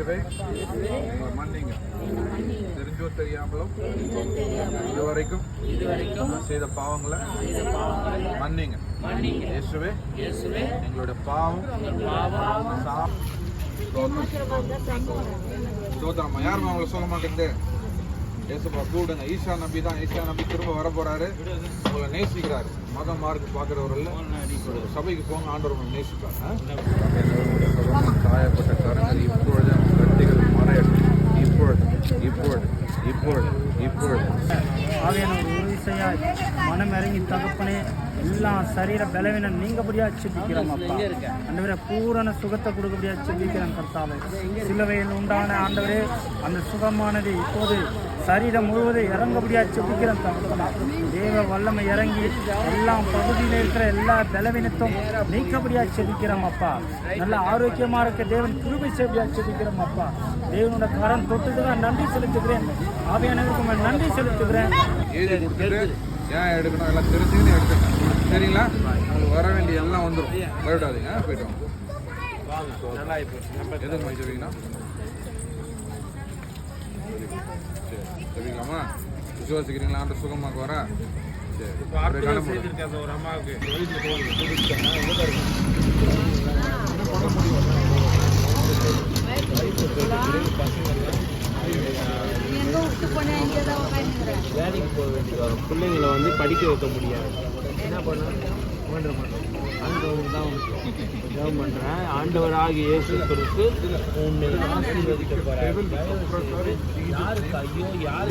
இயேசுவே எங்களை மன்னிங்க. தெரிஞ்சோ தெரியாமலும் இதுவரைக்கும் செய்த பாவங்களை மன்னிங்க. இயேசுவே எங்களுடைய பாவம் சோதரம்மா யாருமா அவங்களை சொல்ல மாட்டேங்குது. ஏசுப்பா கூடுங்க. ஈஷா நம்பி தான். ஈஷா நம்பி திரும்ப வர போறாரு. உங்களை நேசிக்கிறாரு. மதம் மார்க்கு பார்க்குறவர்கள் சபைக்கு போங்க. ஆண்டவர் உங்களை நேசிப்பாங்க. காயப்பட்ட கரங்கள் இப்பொழுது கட்டிகள் மறையட்டும். இப்பொழுது ஆவியானவர் ஒரு விசையாய் மனம் இறங்கி தகப்பனே எல்லாம் சரீர பலவீனம் நீங்கபடியா செபிக்கிறோம் அப்பா. ஆண்டவரே பூரண சுகத்தை கொடுக்கபடியா செபிக்கிறோம் கர்த்தாவே. சிலுவையில் உண்டான ஆண்டவரே அந்த சுகமானது இப்போது சரீரம் முழுவதும் இறங்கபடியா செபிக்கிறோம் தகப்பனா. தேவ வல்லமை இறங்கி எல்லாம் பகுதியில் இருக்கிற எல்லா பலவீனத்தும் நீக்கப்படியா செபிக்கிறோம் அப்பா. நல்ல ஆரோக்கியமா இருக்க தேவன் கிருபை செய்யபடியா செபிக்கிறோம் அப்பா. தேவனோட கரம் தொட்டுதான் நன்றி செலுத்துகிறேன். ஆவியானவருக்கு நன்றி செலுத்துகிறேன். ஏன் எடுக்கணும் எல்லாம் தெரிஞ்சுக்கின்னு எடுத்துக்கணும். சரிங்களா? உங்களுக்கு வர வேண்டிய எல்லாம் வந்துடும். வரவிடாதீங்க. போயிட்டோம். எதுக்கு வச்சுருக்கீங்கன்னா சரிங்களாம்மா? விசுவாசிக்கிறீங்களா? ஆண்டு சுகமாக வர சரி. ஒரு அம்மாவுக்கு வேலைக்கு போக வேண்டியது வரும். பிள்ளைங்களை வந்து படிக்க வைக்க முடியாது. என்ன பண்ண ஆண்டவர் தான் ஜெபம் பண்ணுறேன். ஆண்டவராகிய இயேசு கிறிஸ்து உன்னை ஆசீர்வதிக்க போறார். யாருக்கு ஐயோ யாரு